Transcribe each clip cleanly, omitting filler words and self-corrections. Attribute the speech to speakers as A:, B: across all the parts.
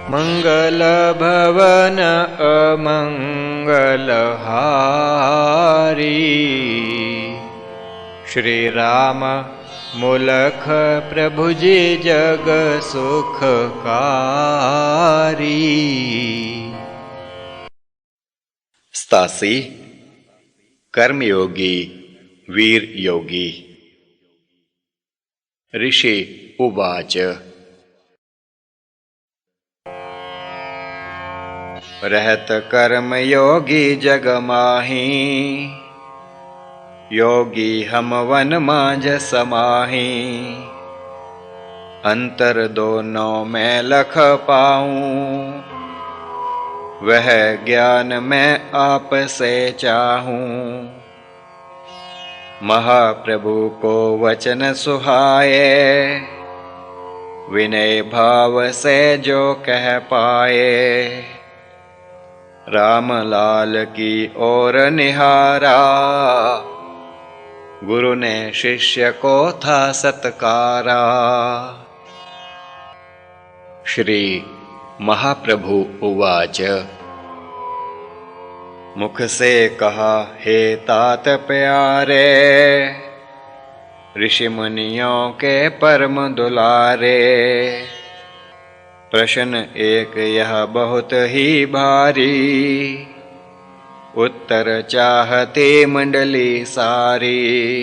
A: मंगल भवन अमंगल हारी। श्री राम मूलख प्रभु जी जग सुखकारी।
B: 87 कर्मयोगी वीर योगी। ऋषि उवाच रहत कर्म योगी जग माही। योगी हम वन मांझ समाही। अंतर दोनों में लख पाऊं। वह ज्ञान मैं आप से चाहूं। महाप्रभु को वचन सुहाए। विनय भाव से जो कह पाए। राम लाल की ओर निहारा। गुरु ने शिष्य को था सत्कारा। श्री महाप्रभु उवाच मुख से कहा हे तात प्यारे। ऋषि मुनियों के परम दुलारे। प्रश्न एक यह बहुत ही भारी। उत्तर चाहते मंडली सारी।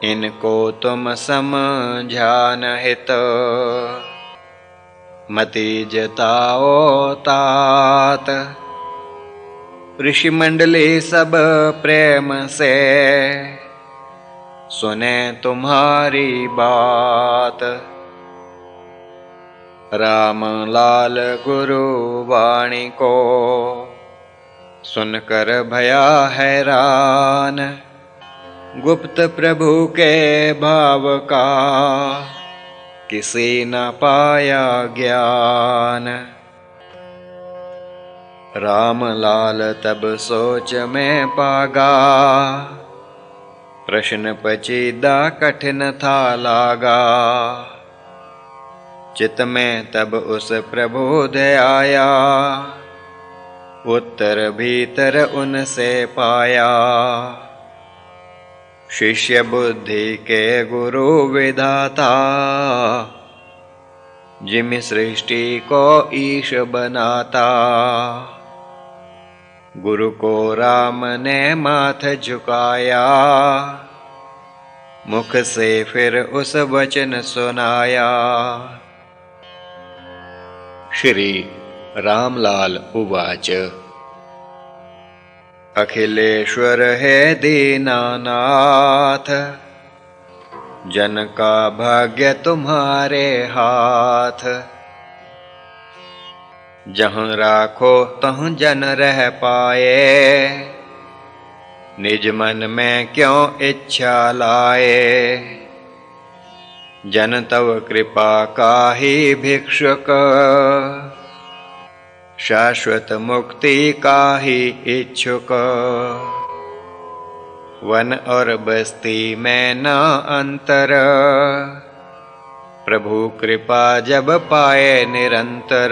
B: इनको तुम समझान हित। मति जताओ तात। ऋषि मंडली सब प्रेम से सुने तुम्हारी बात। राम लाल गुरु वाणी को सुनकर भया हैरान। गुप्त प्रभु के भाव का किसी न पाया ज्ञान। राम लाल तब सोच में पागा। प्रश्न पचीदा कठिन था लागा। चित में तब उस प्रभु दयाया। उत्तर भीतर उनसे पाया। शिष्य बुद्धि के गुरु विधाता। जिम सृष्टि को ईश बनाता। गुरु को राम ने माथ झुकाया। मुख से फिर उस वचन सुनाया। श्री रामलाल उवाच अखिलेश्वर है दीनानाथ। जन का भाग्य तुम्हारे हाथ। जहाँ राखो तहाँ जन रह पाए। निज मन में क्यों इच्छा लाए। जन तव कृपा काहि भिक्षुक। शाश्वत मुक्ति काहि इच्छुक। वन और बस्ती में न अंतर। प्रभु कृपा जब पाए निरंतर।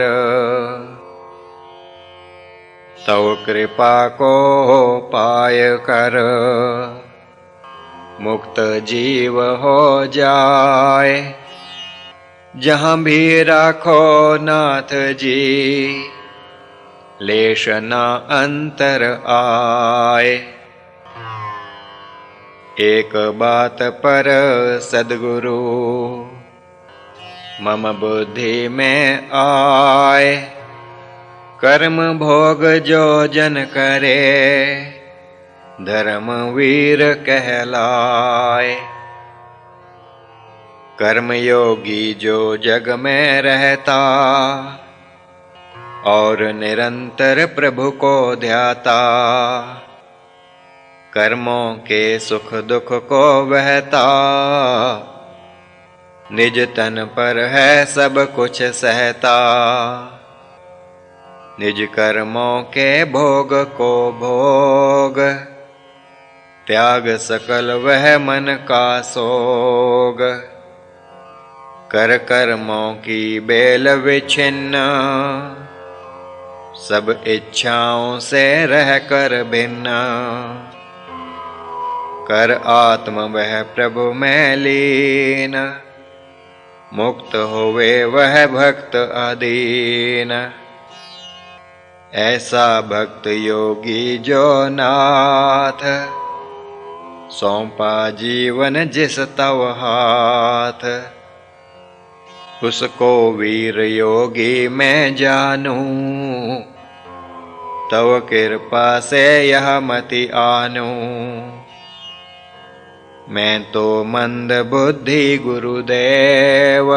B: तव कृपा को पाय कर। मुक्त जीव हो जाए। जहाँ भी राखो नाथ जी। लेश न अंतर आए। एक बात पर सद्गुरु मम बुद्धि में आए। कर्म भोग जो जन करे। धर्म वीर कहलाए। कर्मयोगी जो जग में रहता। और निरंतर प्रभु को ध्याता। कर्मों के सुख दुख को वहता। निज तन पर है सब कुछ सहता। निज कर्मों के भोग को भोग। त्याग सकल वह मन का सोग। कर कर्मों की बेल विच्छिन्न, सब इच्छाओं से रह कर भिन्न, कर आत्म वह प्रभु में लीन, मुक्त होवे वह भक्त अधीन। ऐसा भक्त योगी जो नाथ, सौंपा जीवन जिस तव हाथ, उसको वीर योगी मैं जानूं, तव कृपा से यह मति आनूं। मैं तो मंद बुद्धि गुरुदेव,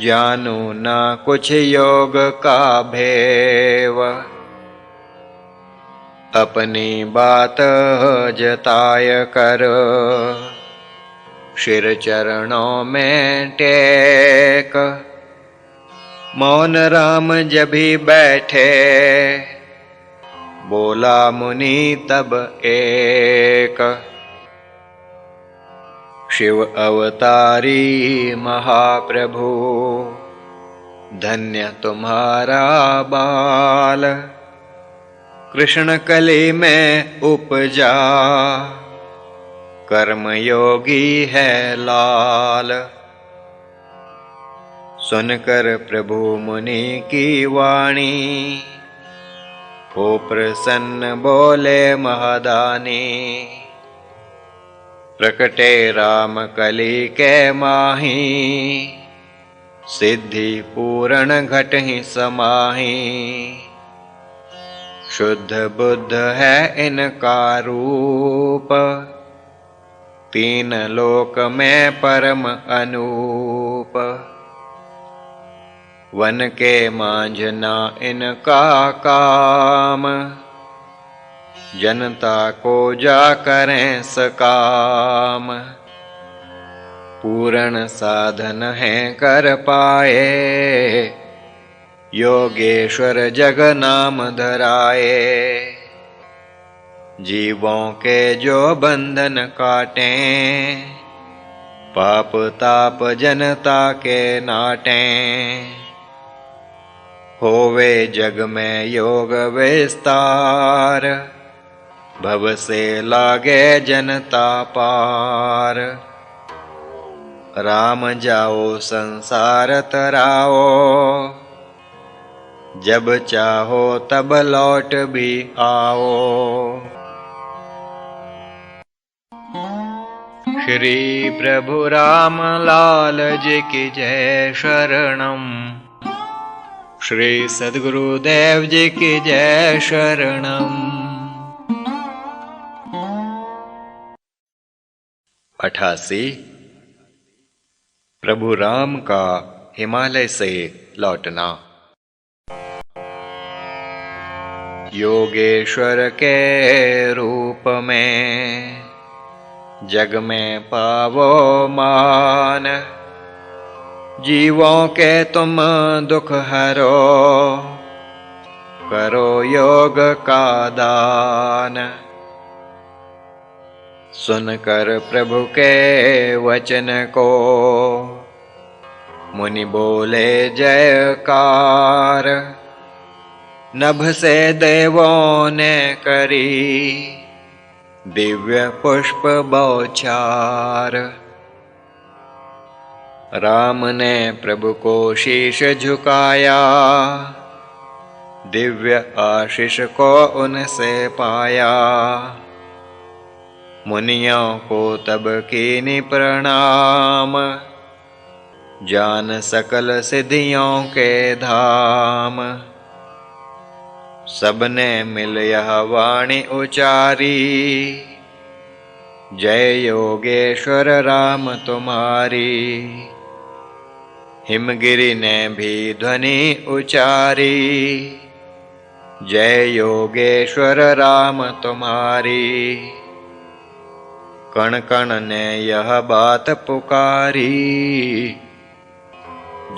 B: जानू ना कुछ योग का भेव। अपनी बात जताय कर, शिर चरणों में टेक, मौन राम जभी बैठे, बोला मुनि तब एक। शिव अवतारी महाप्रभु, धन्य तुम्हारा बाल, कृष्ण कली में उपजा, कर्मयोगी है लाल। सुनकर प्रभु मुनि की वाणी, हो प्रसन्न बोले महदानी। प्रकटे राम कली के माही, सिद्धि पूर्ण घटहि समाही। शुद्ध बुद्ध है इनका रूप, तीन लोक में परम अनूप। वन के मांझना इनका काम, जनता को जा करें सकाम। पूर्ण साधन है कर पाए, योगेश्वर जग नाम धराए। जीवों के जो बंधन काटे, पाप ताप जनता के नाटे। होवे जग में योग विस्तार, भव से लागे जनता पार। राम जाओ संसार तराओ, जब चाहो तब लौट भी आओ।
A: श्री प्रभु राम लाल जी की जय शरणम। श्री सद्गुरुदेव जी की जय शरणम।
B: 88 प्रभु राम का हिमालय से लौटना। योगेश्वर के रूप में जग में पावो मान, जीवों के तुम दुख हरो, करो योग का दान। सुनकर प्रभु के वचन को, मुनि बोले जयकार। नभ से देवों ने करी, दिव्य पुष्प बौछार। राम ने प्रभु को शीश झुकाया, दिव्य आशीष को उनसे पाया। मुनियों को तब कीनी प्रणाम, जान सकल सिद्धियों के धाम। सबने मिल यह वाणी उचारी, जय योगेश्वर राम तुम्हारी। हिमगिरि ने भी ध्वनि उचारी, जय योगेश्वर राम तुम्हारी। कण कण ने यह बात पुकारी,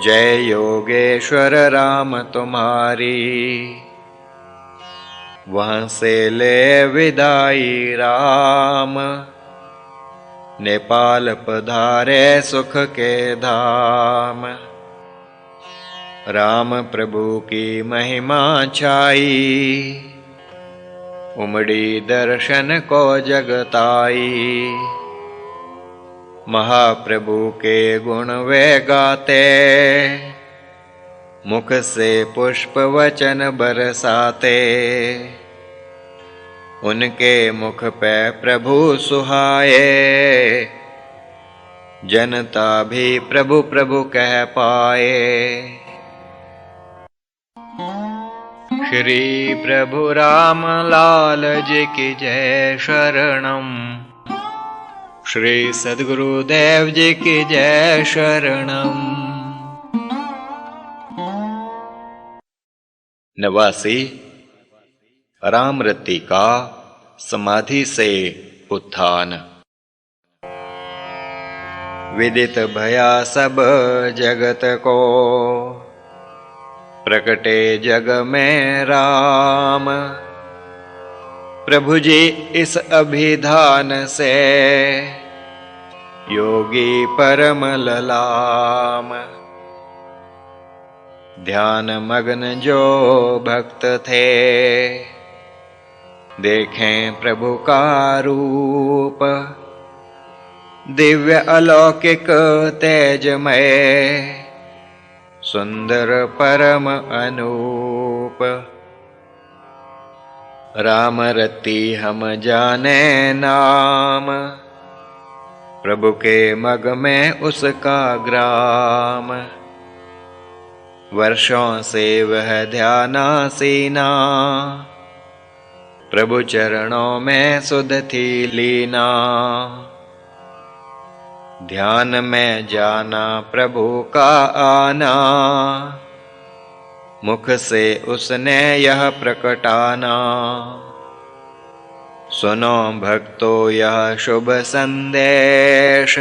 B: जय योगेश्वर राम तुम्हारी। वहाँ से ले विदाई राम, नेपाल पधारे सुख के धाम। राम प्रभु की महिमा छाई, उमड़ी दर्शन को जगताई। महाप्रभु के गुण वे गाते, मुख से पुष्प वचन बरसाते। उनके मुख पे प्रभु सुहाए, जनता भी प्रभु प्रभु कह पाए।
A: श्री प्रभु राम लाल जी की जय शरणम। श्री सद्गुरुदेव जी की जय शरणम।
B: 89 रामरति का समाधि से उत्थान। विदित भया सब जगत को, प्रकटे जग में राम। प्रभु जी इस अभिधान से, योगी परम ललाम। ध्यान मग्न जो भक्त थे, देखें प्रभु का रूप। दिव्य अलौकिक तेजमय, सुंदर परम अनूप। राम रति हम जाने नाम, प्रभु के मग में उसका ग्राम। वर्षों से वह ध्यानासीना, प्रभु चरणों में सुध थी लीना। ध्यान में जाना प्रभु का आना, मुख से उसने यह प्रकटाना। सुनो भक्तों यह शुभ संदेश,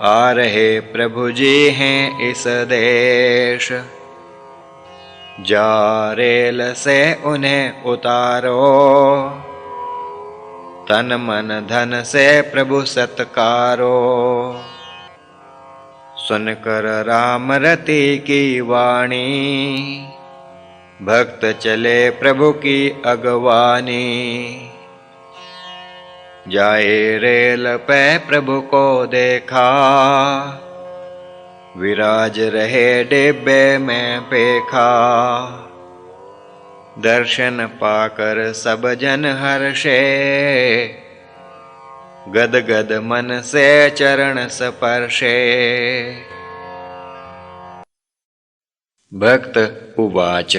B: आ रहे प्रभु जी हैं इस देश। जा रेल से उन्हें उतारो, तन मन धन से प्रभु सत्कारो। सुनकर राम रति की वाणी, भक्त चले प्रभु की अगवानी। जाए रेल पे प्रभु को देखा, विराज रहे डिब्बे में पेखा। दर्शन पाकर सब जन हर्षे, गद गद मन से चरण स्पर्शे। भक्त उवाच।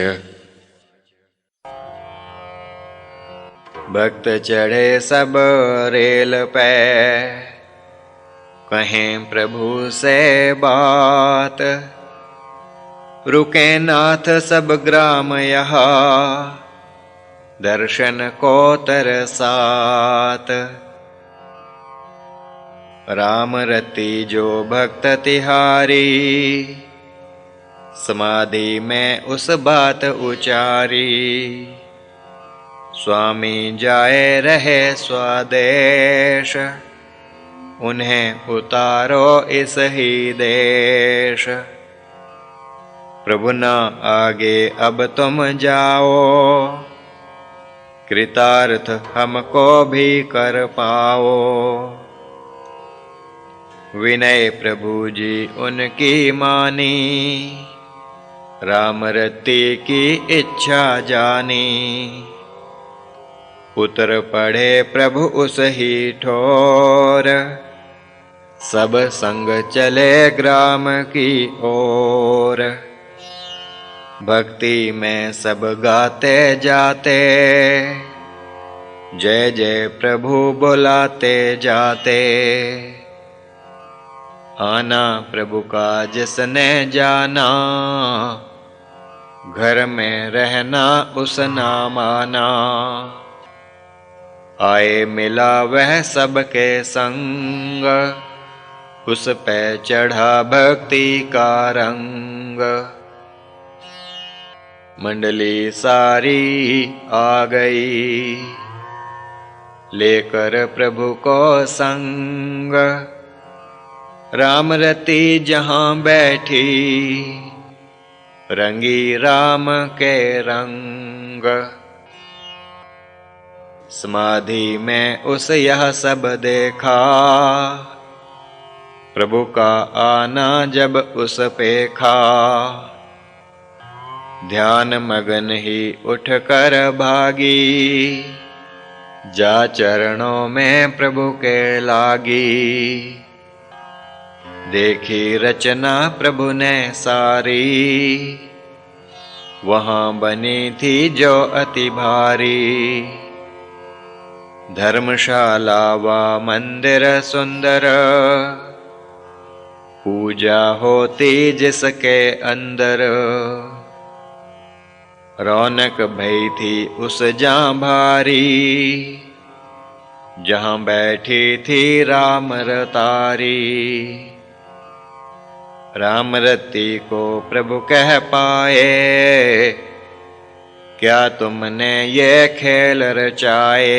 B: भक्त चढ़े सब रेल पे, कहें प्रभु से बात। रुके नाथ सब ग्राम यहाँ, दर्शन को तरसात। राम रति जो भक्त तिहारी, समाधि में उस बात उचारी। स्वामी जाए रहे स्वदेश, उन्हें उतारो इस ही देश। प्रभु न आगे अब तुम जाओ, कृतार्थ हमको भी कर पाओ। विनय प्रभु जी उनकी मानी, राम रति की इच्छा जानी। उतर पढ़े प्रभु उस ही ठोर, सब संग चले ग्राम की ओर। भक्ति में सब गाते जाते, जय जय प्रभु बुलाते जाते। आना प्रभु का जिसने जाना, घर में रहना उस ना माना। आए मिला वह सबके संग, उस पे चढ़ा भक्ति का रंग। मंडली सारी आ गई, लेकर प्रभु को संग, राम रति जहाँ बैठी, रंगी राम के रंग। समाधि में उस यह सब देखा, प्रभु का आना जब उस पे खा। ध्यान मगन ही उठ कर भागी, जा चरणों में प्रभु के लागी। देखी रचना प्रभु ने सारी, वहाँ बनी थी जो अति भारी। धर्मशाला व मंदिर सुंदर, पूजा होती जिसके अंदर। रौनक भई थी उस जहाँ भारी, जहाँ बैठी थी राम रतारी। राम रति को प्रभु कह पाए, क्या तुमने ये खेल रचाए।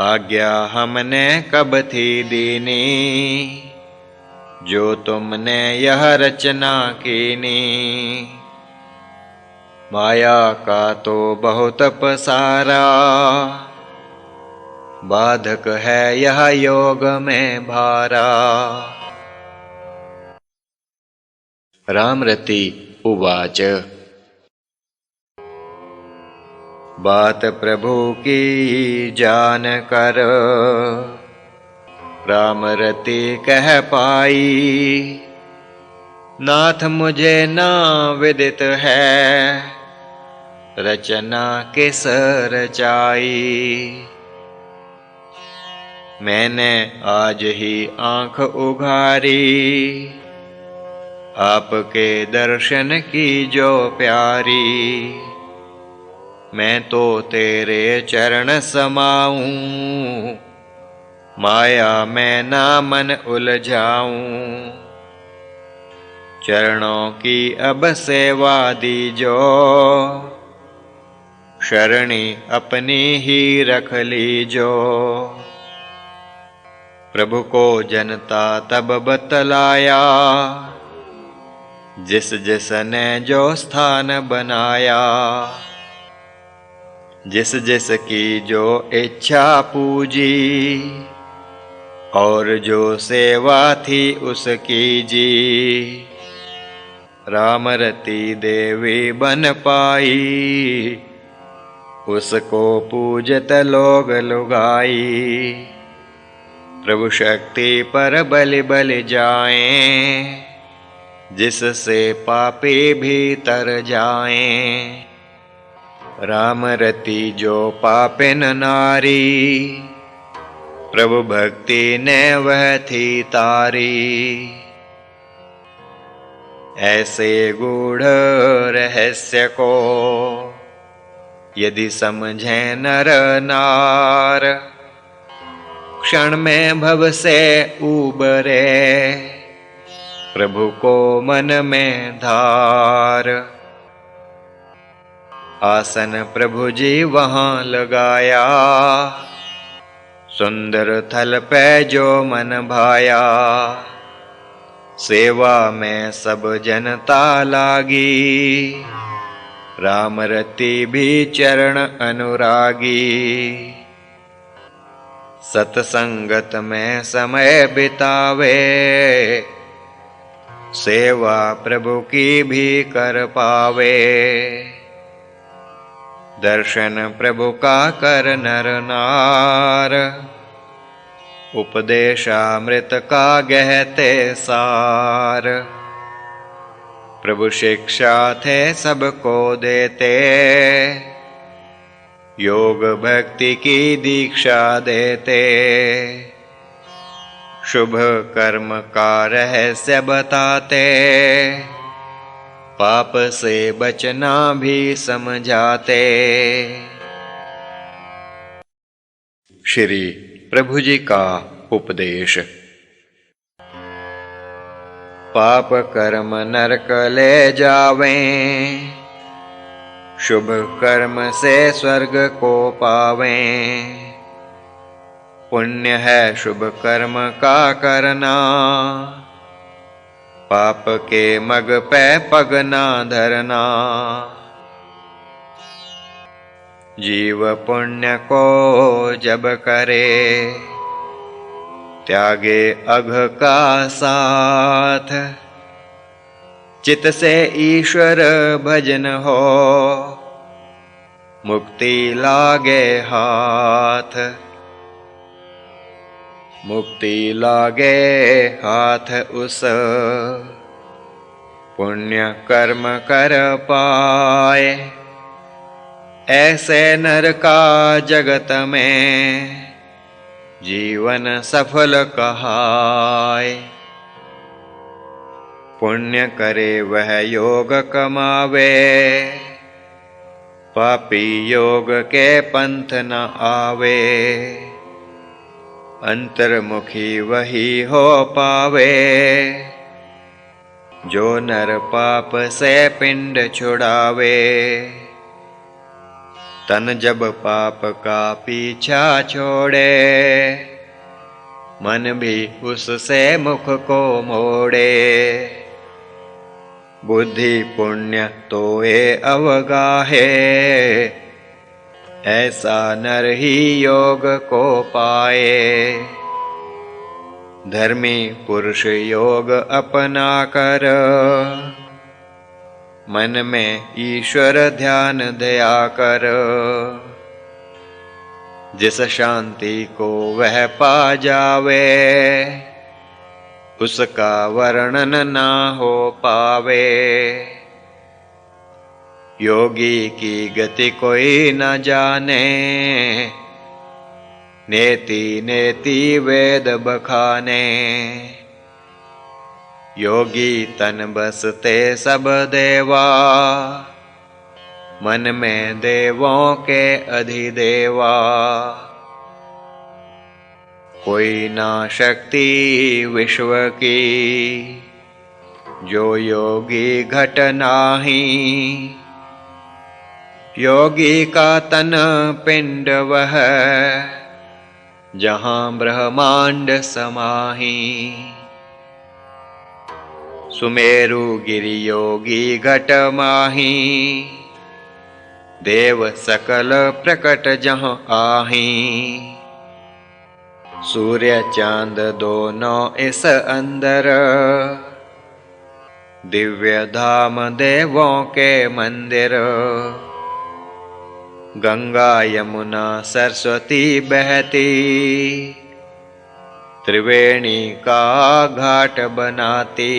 B: आज्ञा हमने कब थी दीनी, जो तुमने यह रचना कीनी। माया का तो बहुत पसारा, बाधक है यह योग में भारा। रामरति उवाच, बात प्रभु की जान कर, रामरति कह पाई। नाथ मुझे ना विदित है, रचना किस रचाई। मैंने आज ही आँख उघारी, आपके दर्शन की जो प्यारी। मैं तो तेरे चरण समाऊं, माया में ना मन उलझाऊं। चरणों की अब सेवा दीजो, शरणी अपनी ही रख लीजो। प्रभु को जनता तब बतलाया, जिस जिसने जो स्थान बनाया। जिस जिस की जो इच्छा पूजी, और जो सेवा थी उसकी जी। रामरति देवी बन पाई, उसको पूजत लोग लुगाई। प्रभु शक्ति पर बलि बलि जाएं, जिससे पापी भीतर जाएं। रामरति जो पापिन नारी, प्रभु भक्ति ने वह थी तारी। ऐसे गूढ़ रहस्य को यदि समझे नर नार, क्षण में भव से उबरे, प्रभु को मन में धार। आसन प्रभु जी वहाँ लगाया, सुंदर थल पे जो मन भाया। सेवा में सब जनता लागी, रामरति भी चरण अनुरागी। सतसंगत में समय बितावे, सेवा प्रभु की भी कर पावे। दर्शन प्रभु का कर नर नार, उपदेशामृत का गहते सार। प्रभु शिक्षा थे सबको देते, योग भक्ति की दीक्षा देते। शुभ कर्म का रहस्य बताते, पाप से बचना भी समझाते। श्री प्रभु जी का उपदेश। पाप कर्म नरक ले जावें, शुभ कर्म से स्वर्ग को पावें। पुण्य है शुभ कर्म का करना, पाप के मग पे पग ना धरना। जीव पुण्य को जब करे, त्यागे अघ का साथ। चित से ईश्वर भजन हो, मुक्ति लागे हाथ। मुक्ति लागे हाथ उस, पुण्य कर्म कर पाए। ऐसे नर का जगत में, जीवन सफल कहाए। पुण्य करे वह योग कमावे, पापी योग के पंथ न आवे। अंतर्मुखी वही हो पावे, जो नर पाप से पिंड छुड़ावे। तन जब पाप का पीछा छोड़े, मन भी उससे मुख को मोड़े। बुद्धि पुण्य तो ये अवगाहे, ऐसा नर ही योग को पाए। धर्मी पुरुष योग अपना कर, मन में ईश्वर ध्यान दया कर। जिस शांति को वह पा जावे, उसका वर्णन ना हो पावे। योगी की गति कोई न जाने, नेति नेति वेद बखाने। योगी तन बसते सब देवा, मन में देवों के अधिदेवा। कोई ना शक्ति विश्व की, जो योगी घट नाही। योगी का तन पिंड वह, जहाँ ब्रह्मांड समाही। सुमेरु गिरि योगी घट माही, देव सकल प्रकट जहाँ आही। सूर्य चांद दोनों इस अंदर, दिव्य धाम देवों के मंदिर। गंगा यमुना सरस्वती बहती, त्रिवेणी का घाट बनाती।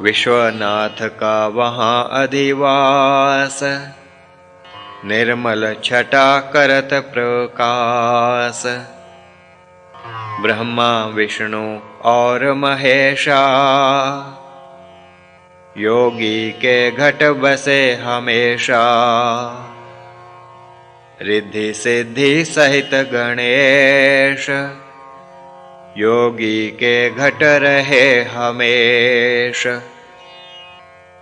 B: विश्वनाथ का वहाँ अधिवास, निर्मल छटा करत प्रकाश। ब्रह्मा विष्णु और महेशा, योगी के घट बसे हमेशा। रिद्धि सिद्धि सहित गणेश, योगी के घट रहे हमेश।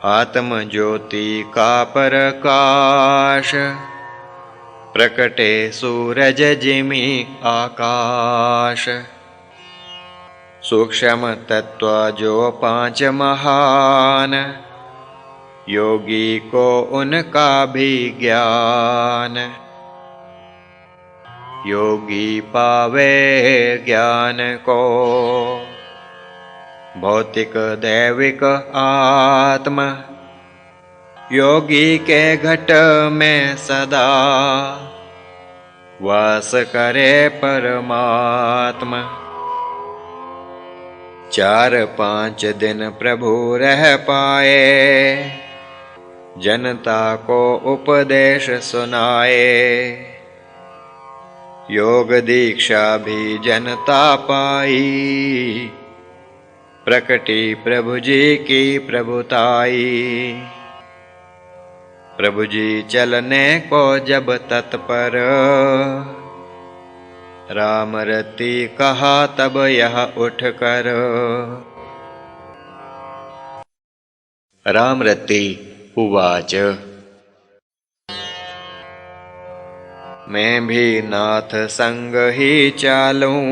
B: आत्म ज्योति का प्रकाश, प्रकटे सूरज जिमि आकाश। सूक्ष्म तत्व जो पांच महान, योगी को उनका भी ज्ञान। योगी पावे ज्ञान को, भौतिक दैविक आत्मा। योगी के घट में सदा, वास करे परमात्मा। 4-5 दिन प्रभु रह पाए, जनता को उपदेश सुनाए। योग दीक्षा भी जनता पाई, प्रकटी प्रभु जी की प्रभुताई। प्रभु जी चलने को जब तत्पर, राम रति कहा तब यह उठकर। राम रति उवाच मैं भी नाथ संग ही चालूं,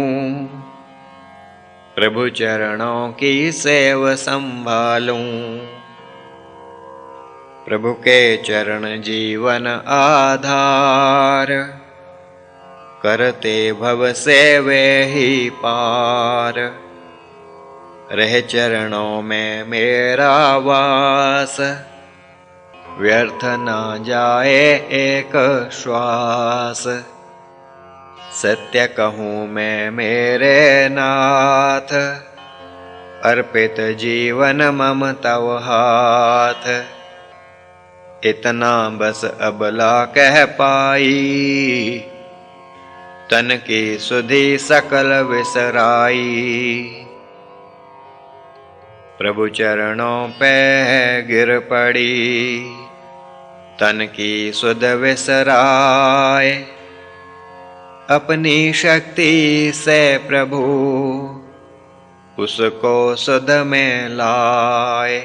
B: प्रभु चरणों की सेव संभालूं। प्रभु के चरण जीवन आधार, करते भव से वे ही पार। रह चरणों में मेरा वास, व्यर्थ न जाए एक श्वास। सत्य कहूँ मैं मेरे नाथ, अर्पित जीवन मम तव हाथ। इतना बस अबला कह पाई, तन की सुधि सकल विसराई। प्रभु चरणों पे गिर पड़ी, तन की सुध विसराए। अपनी शक्ति से प्रभु उसको सुध में लाए।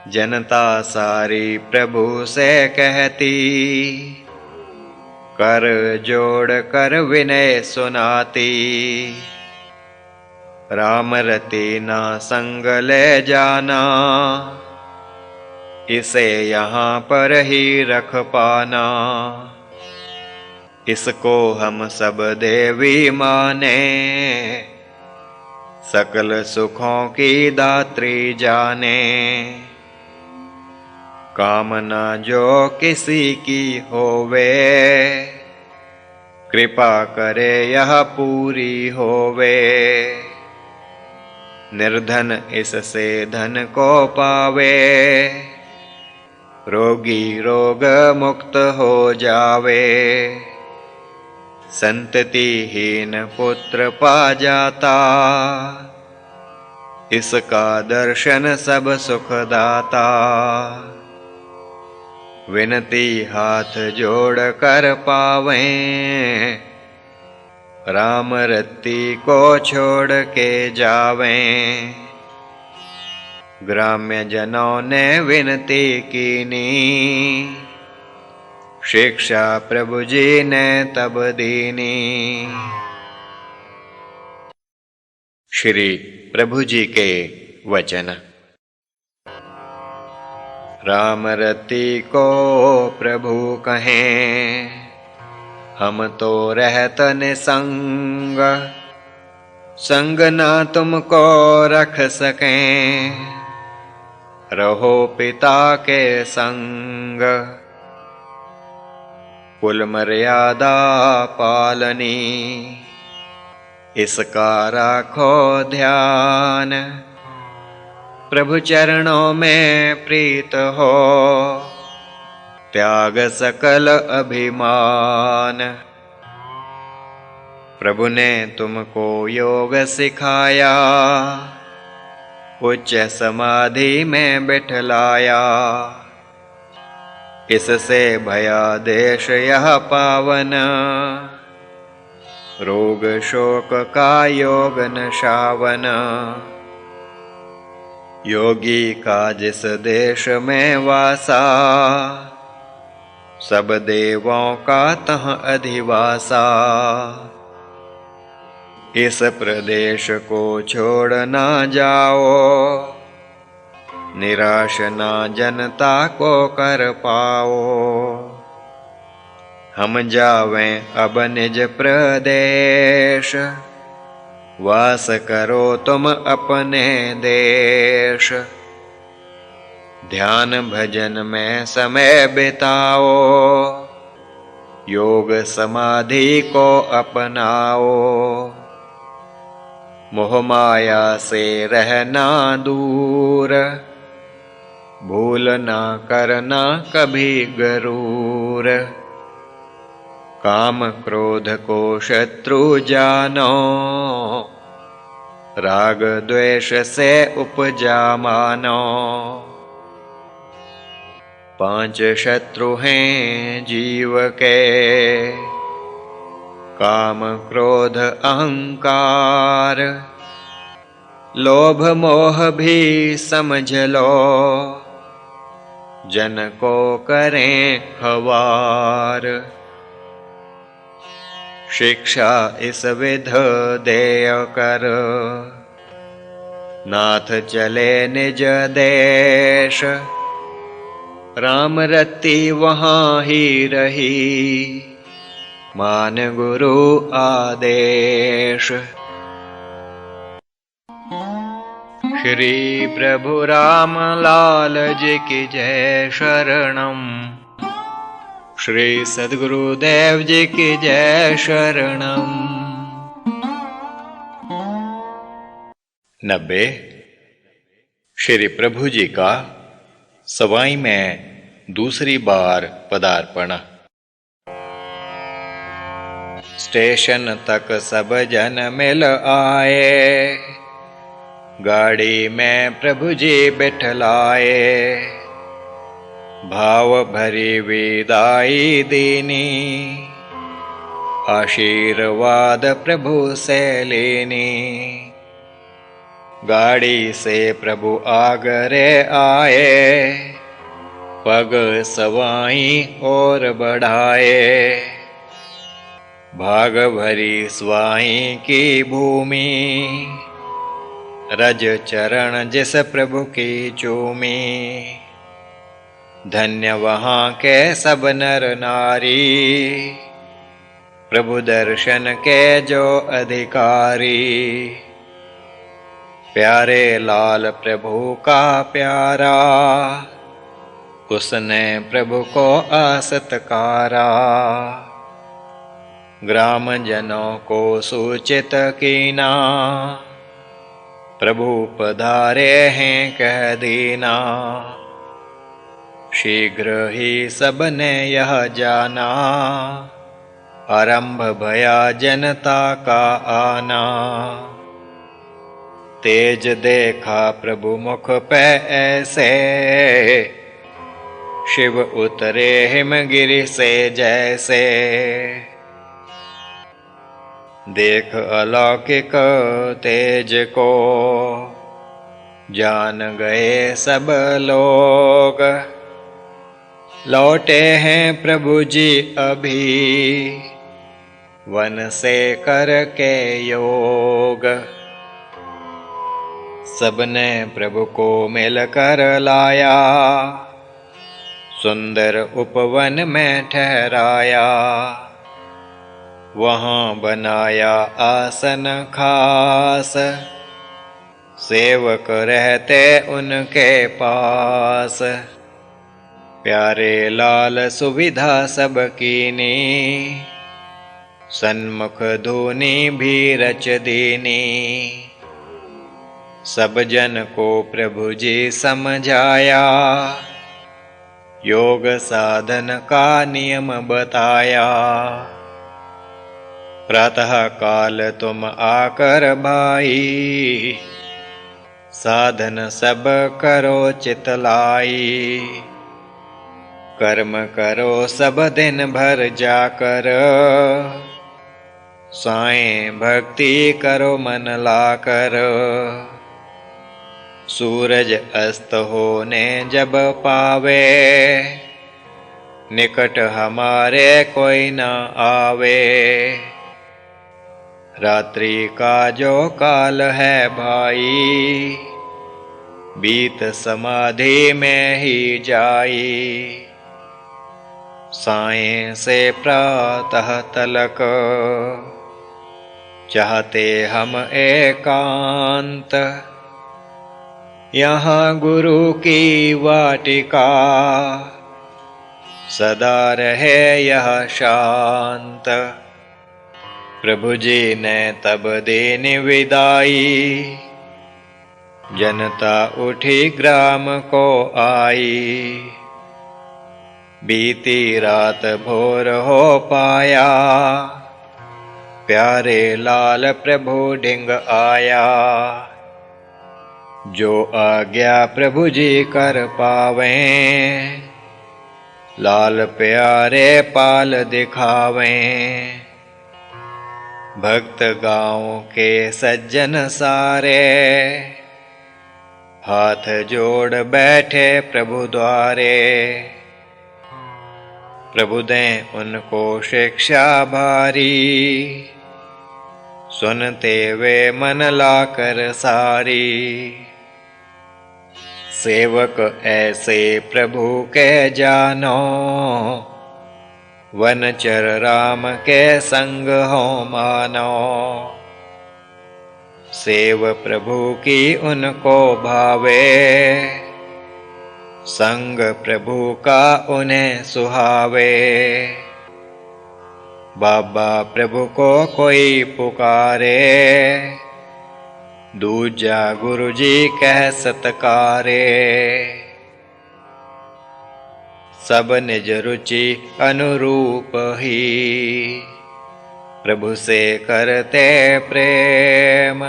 B: जनता सारी प्रभु से कहती, कर जोड़ कर विनय सुनाती। राम रति ना संग ले जाना, इसे यहाँ पर ही रख पाना। इसको हम सब देवी माने, सकल सुखों की दात्री जाने। कामना जो किसी की होवे, कृपा करे यह पूरी होवे। निर्धन इससे धन को पावे, रोगी रोग मुक्त हो जावे। संततिहीन पुत्र पा जाता, इसका दर्शन सब सुखदाता। विनती हाथ जोड़ कर पावें, राम रत्ती को छोड़ के जावें। ग्राम्य जनों ने विनती कीनी, शिक्षा प्रभु जी ने तब दीनी। श्री प्रभु जी के वचन। राम रति को प्रभु कहें, हम तो रहत निसंग। संग ना तुमको रख सकें, रहो पिता के संग। कुल मर्यादा पालनी, इसका राखो ध्यान। प्रभु चरणों में प्रीत हो, त्याग सकल अभिमान। प्रभु ने तुमको योग सिखाया, उच्च समाधि में बिठलाया। इससे भयादेश यह पावन, रोग शोक का योग नशावन। योगी का जिस देश में वासा, सब देवों का तह अधिवासा। इस प्रदेश को छोड़ ना जाओ, निराश ना जनता को कर पाओ। हम जावें अब निज प्रदेश, वास करो तुम अपने देश। ध्यान भजन में समय बिताओ, योग समाधि को अपनाओ। मोह माया से रहना दूर, भूल ना करना कभी गरूर। काम क्रोध को शत्रु जानो, राग द्वेष से उपजा मानो। 5 शत्रु हैं जीव के, काम क्रोध अहंकार। लोभ मोह भी समझ लो, जन को करें खवार। शिक्षा इस विध देय कर, नाथ चले निज देश। राम रति वहाँ ही रही, मान गुरु आदेश।
A: श्री प्रभु राम लाल जी की जय शरणम। श्री सद्गुरुदेव जी की जय शरणम।
B: 90। श्री प्रभु जी का सवाई में दूसरी बार पदार्पण। स्टेशन तक सब जन मिल आए, गाड़ी में प्रभु जी बिठलाए। भाव भरी विदाई दीनी, आशीर्वाद प्रभु से लेनी। गाड़ी से प्रभु आगरे आए, पग सवाई और बढ़ाए। भाग भरी स्वाई की भूमि, रज चरण जिस प्रभु की चूमी। धन्य वहाँ के सब नर नारी, प्रभु दर्शन के जो अधिकारी। प्यारे लाल प्रभु का प्यारा, उसने प्रभु को असत्कारा। ग्राम जनों को सूचित कीना, प्रभु पधारे हैं कह दीना। शीघ्र ही सबने यह जाना, आरंभ भया जनता का आना। तेज देखा प्रभु मुख पे ऐसे, शिव उतरे हिमगिरि से जैसे। देख अलौकिक तेज को, जान गए सब लोग। लौटे हैं प्रभु जी अभी, वन से करके योग। सबने प्रभु को मिलकर लाया, सुंदर उपवन में ठहराया। वहाँ बनाया आसन खास, सेवक रहते उनके पास। प्यारे लाल सुविधा सब कीनी, सन्मुख धूनी भी रच दीनी। सब जन को प्रभु जी समझाया, योग साधन का नियम बताया। प्रातः काल तुम आकर भाई, साधन सब करो चितलाई। कर्म करो सब दिन भर जाकर, साएं भक्ति करो मन लाकर। सूरज अस्त होने जब पावे, निकट हमारे कोई न आवे। रात्रि का जो काल है भाई, बीत समाधि में ही जाई। सायं से प्रातः तलक, चाहते हम एकांत। यहाँ गुरु की वाटिका, सदा रहे यह शांत। प्रभु जी ने तब देनी विदाई, जनता उठी ग्राम को आई। बीती रात भोर हो पाया, प्यारे लाल प्रभु ढिंग आया। जो आज्ञा प्रभु जी कर पावें, लाल प्यारे पाल दिखावें। भक्त गाँव के सज्जन सारे, हाथ जोड़ बैठे प्रभु द्वारे। प्रभु दें उनको शिक्षा भारी, सुनते वे मन लाकर सारी। सेवक ऐसे प्रभु के जानो, वनचर राम के संग हो मानो। सेव प्रभु की उनको भावे, संग प्रभु का उन्हें सुहावे। बाबा प्रभु को कोई पुकारे, दूजा गुरु जी कह सत्कारे। सब निज रुचि अनुरूप ही, प्रभु से करते प्रेम।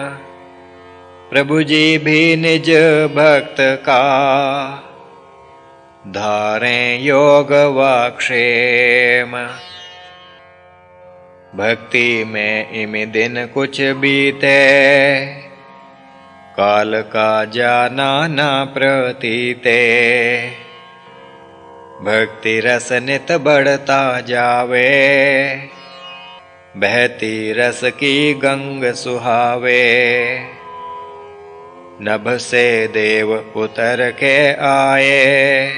B: प्रभु जी भी निज भक्त का, धारें योग व क्षेम। भक्ति में इम दिन कुछ बीते, काल का जाना न प्रतीते। भक्ति रस नित बढ़ता जावे, बहती रस की गंग सुहावे। नभ से देव उतर के आए,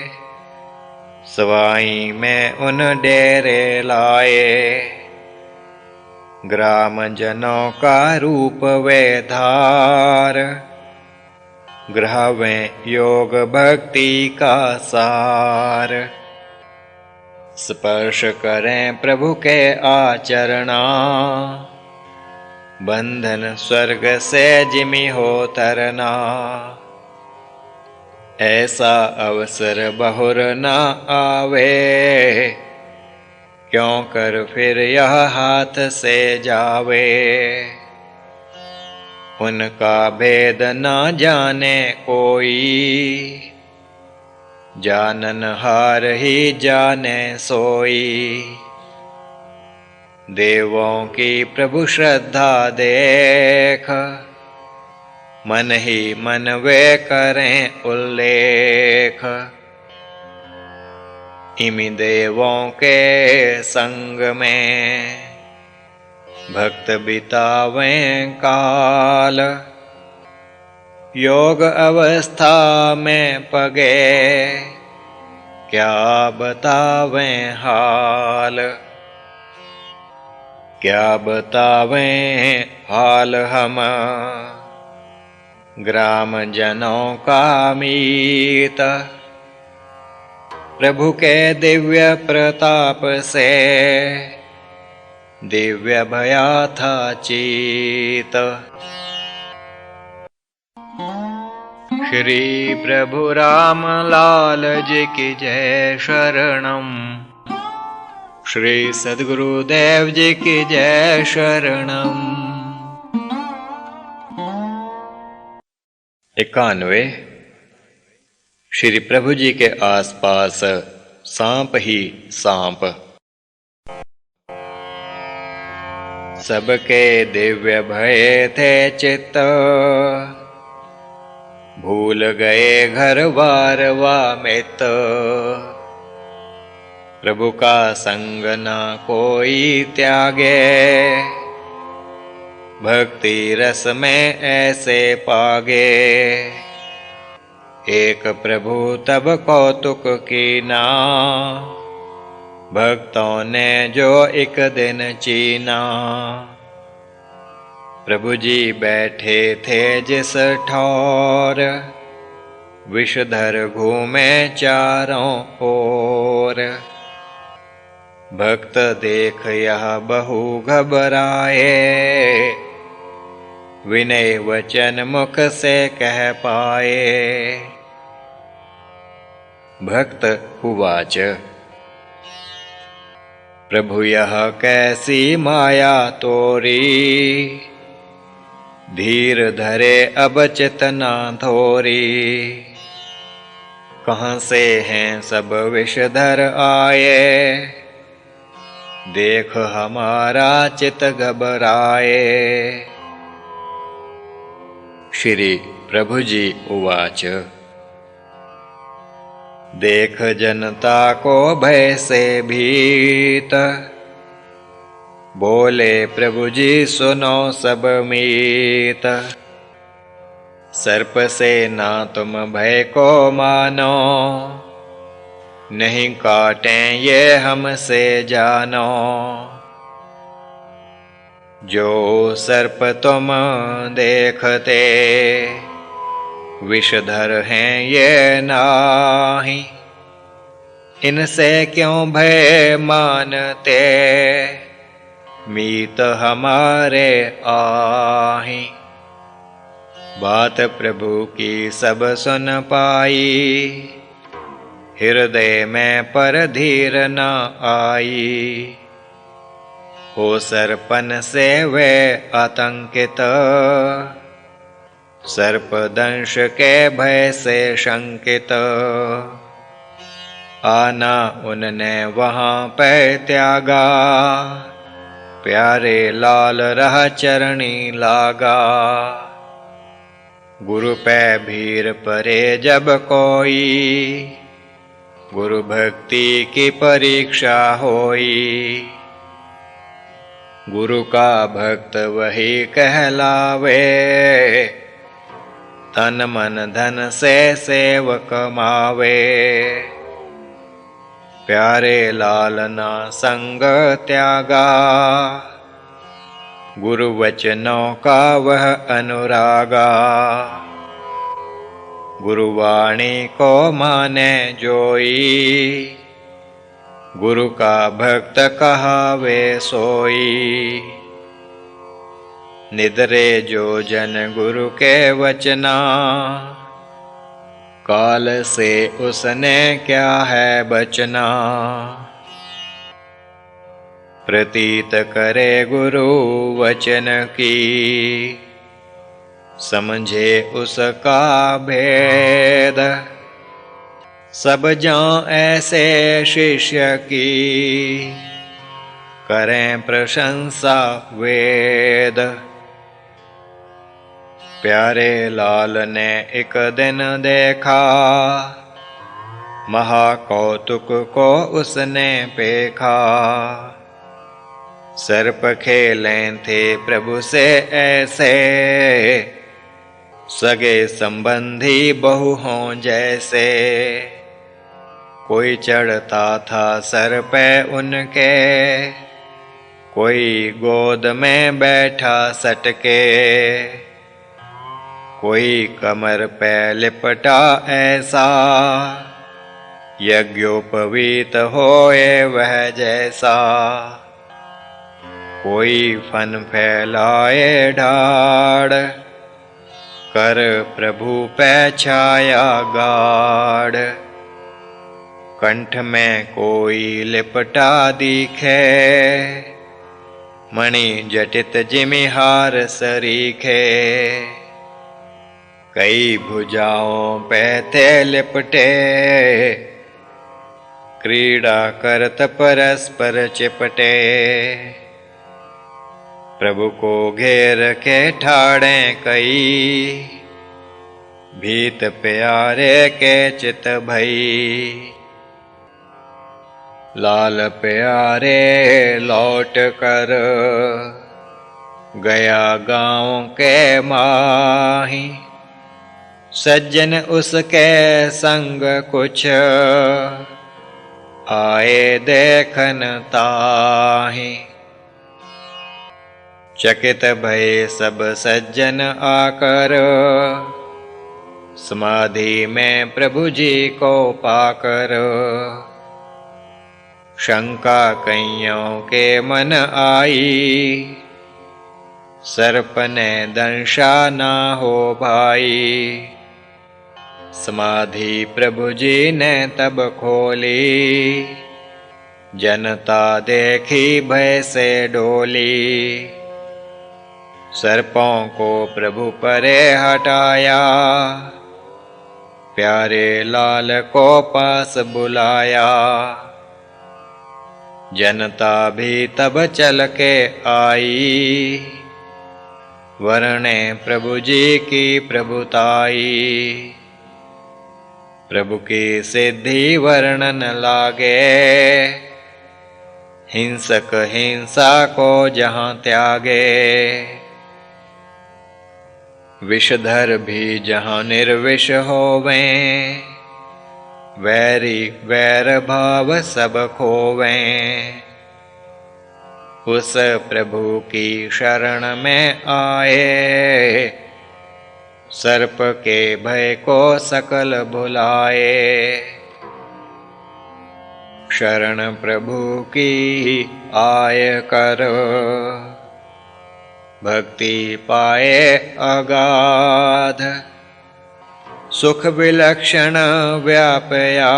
B: सवाई में उन डेरे लाए। ग्राम जनों का रूप वे धार, ग्रहवें योग भक्ति का सार। स्पर्श करें प्रभु के आचरणा, बंधन स्वर्ग से जिमि हो तरना। ऐसा अवसर बहुर न आवे, क्यों कर फिर यह हाथ से जावे। उनका भेद न जाने कोई, जाननहार ही जाने सोई। देवों की प्रभु श्रद्धा देख, मन ही मन वे करें उल्लेख। इमि देवों के संग में, भक्त बितावें काल। योग अवस्था में पगे, क्या बतावें हाल। क्या बतावें हाल हम, ग्राम जनों का मीत। प्रभु के दिव्य प्रताप से, दिव्य भया था चीत।
A: श्री प्रभु राम लाल जी की जय शरणम। श्री सद्गुरुदेव जी की जय शरणम।
B: 91। श्री प्रभु जी के आसपास सांप ही सांप। सबके दिव्य भय थे चित्त, भूल गए घर बार वा मित। प्रभु का संग न कोई त्यागे, भक्ति रस में ऐसे पागे। एक प्रभु तब कौतुक कीना, भक्तों ने जो एक दिन चीना। प्रभु जी बैठे थे जिस ठौर, विषधर घूमे चारों ओर। भक्त देख यह बहु घबराए, विनय वचन मुख से कह पाए। भक्त उवाच, प्रभु यह कैसी माया तोरी। धीर धरे अब चित न थोरी। कहाँ से हैं सब विषधर आए, देख हमारा चित घबराए। श्री प्रभुजी उवाच। देख जनता को भय से भीत, बोले प्रभुजी सुनो सब मीत। सर्प से ना तुम भय को मानो, नहीं काटे ये हमसे जानो। जो सर्प तुम देखते, विषधर हैं ये नाही। इनसे क्यों भय मानते, मीत हमारे आही। बात प्रभु की सब सुन पाई, हृदय में पर धीर न आई। हो सर्पन से वे आतंकित, सर्पदंश के भय से शंकित। आना उनने वहाँ पे त्यागा, प्यारे लाल रह चरणी लागा। गुरु पे भीर परे जब कोई, गुरु भक्ति की परीक्षा होई। गुरु का भक्त वही कहलावे, तन मन धन से सेवक मावे। प्यारे लाल ना संग त्यागा, गुरु वचनों का वह अनुरागा। गुरुवाणी को माने जोई, गुरु का भक्त कहावे सोई। निदरे जो जन गुरु के वचना, काल से उसने क्या है बचना। प्रतीत करे गुरु वचन की, समझे उसका भेद। सब जान ऐसे शिष्य की, करें प्रशंसा वेद। प्यारे लाल ने एक दिन देखा, महाकौतुक को उसने पेखा। सर्प खेले थे प्रभु से ऐसे, सगे संबंधी बहु हों जैसे। कोई चढ़ता था सर पे उनके, कोई गोद में बैठा सटके। कोई कमर पे लिपटा ऐसा, यज्ञोपवीत होए वह जैसा। कोई फन फैलाए ढाड़, कर प्रभु पे छाया गाढ़। कंठ में कोई लिपटा दिखे, मणि जटित जिमिहार सरीखे। कई भुजाओं पे थे लिपटे, क्रीड़ा करत परस्पर चिपटे। प्रभु को घेर के ठाड़े कई, भीत प्यारे के चित भई। लाल प्यारे लौट कर गया गाँव के माही। सज्जन उसके संग कुछ आए देखन ताहि। चकित भय सब सज्जन आकर, समाधि में प्रभु जी को पाकर। शंका कइयों के मन आई, सर्प ने दंशा ना हो भाई। समाधि प्रभु जी ने तब खोली, जनता देखी भय से डोली। सर्पों को प्रभु परे हटाया, प्यारे लाल को पास बुलाया। जनता भी तब चल के आई, वर्णे प्रभु जी की प्रभुताई, प्रभु की सिद्धि वर्णन लागे, हिंसक हिंसा को जहाँ त्यागे, विषधर भी जहाँ निर्विष होवें, वैरी वैर भाव सब खोवें, उस प्रभु की शरण में आए, सर्प के भय को सकल भुलाए, शरण प्रभु की आय कर, भक्ति पाए अगाध, सुख विलक्षण व्यापया,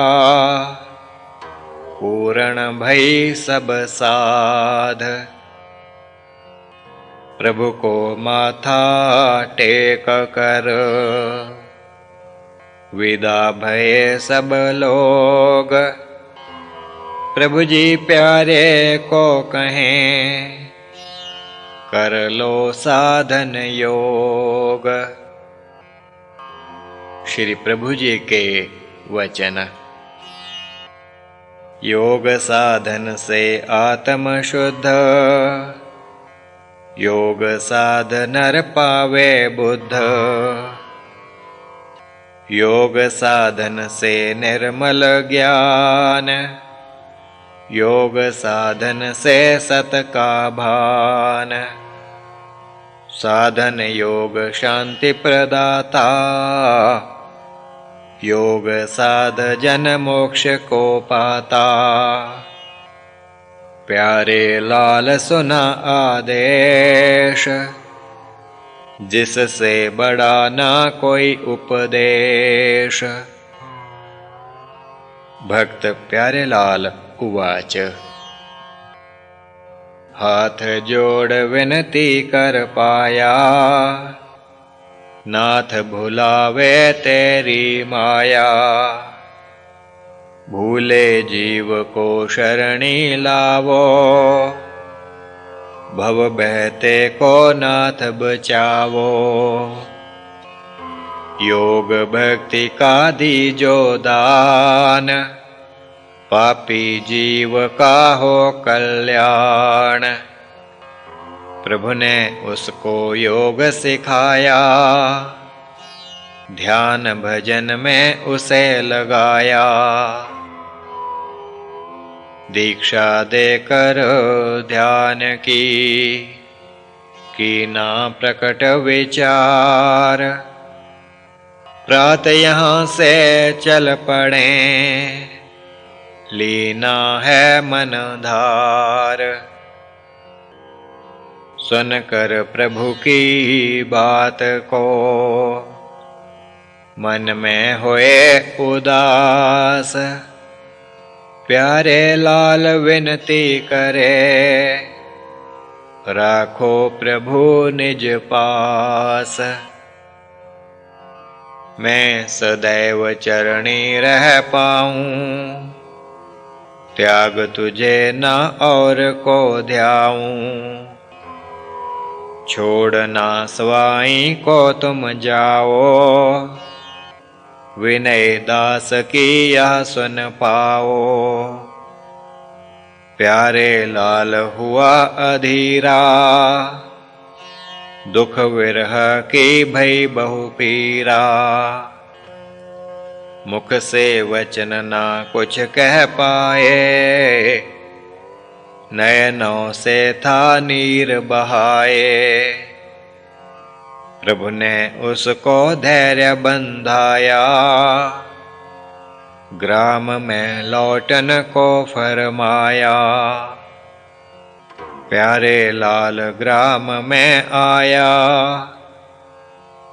B: पूर्ण भई सब साध, प्रभु को माथा टेक कर, विदा भये सब लोग, प्रभु जी प्यारे को कहें, कर लो साधन योग। श्री प्रभु जी के वचन। योग साधन से आत्म शुद्ध, योग साध नर पावे बुद्ध, योग साधन से निर्मल ज्ञान, योग साधन से सत का भान, साधन योग शांति प्रदाता, योग साध जन मोक्ष को पाता। प्यारे लाल सुना आदेश, जिससे बड़ा ना कोई उपदेश। भक्त प्यारे लाल उवाच। हाथ जोड़ विनती कर पाया, नाथ भुलावे तेरी माया। भूले जीव को शरणी लावो, भव बहते को नाथ बचावो। योग भक्ति का दीजो दान, पापी जीव का हो कल्याण। प्रभु ने उसको योग सिखाया, ध्यान भजन में उसे लगाया। दीक्षा देकर ध्यान की ना प्रकट विचार। प्रातः यहाँ से चल पड़े, लीना है मन धार। सुनकर प्रभु की बात को, मन में होए उदास। प्यारे लाल विनती करे, राखो प्रभु निज पास। मैं सदैव चरणी रह पाऊं, त्याग तुझे न और को ध्याऊं। छोड़ना स्वाई को तुम जाओ, विनय दास की यह सुन पाओ। प्यारे लाल हुआ अधीरा, दुख विरह की भई बहु पीरा। मुख से वचन ना कुछ कह पाए, नयनों से था नीर बहाए। प्रभु ने उसको धैर्य बंधाया, ग्राम में लौटन को फरमाया। प्यारे लाल ग्राम में आया,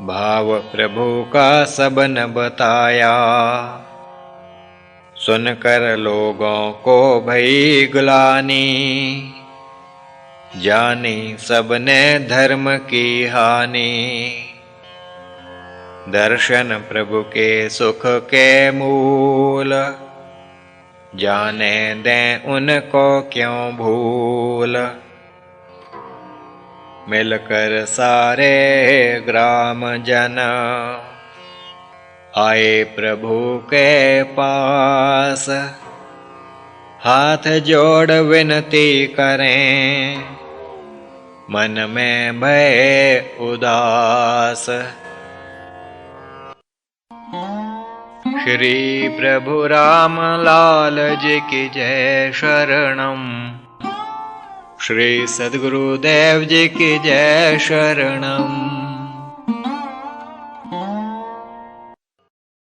B: भाव प्रभु का सबन बताया। सुनकर लोगों को भई ग्लानि, जानी सबने धर्म की हानि। दर्शन प्रभु के सुख के मूल, जाने दें उनको क्यों भूल। मिलकर सारे ग्राम जन आए प्रभु के पास, हाथ जोड़ विनती करें, मन में भय उदास।
A: श्री प्रभु राम लाल जी की जय शरणम। श्री सद्गुरुदेव जी की जय शरणम।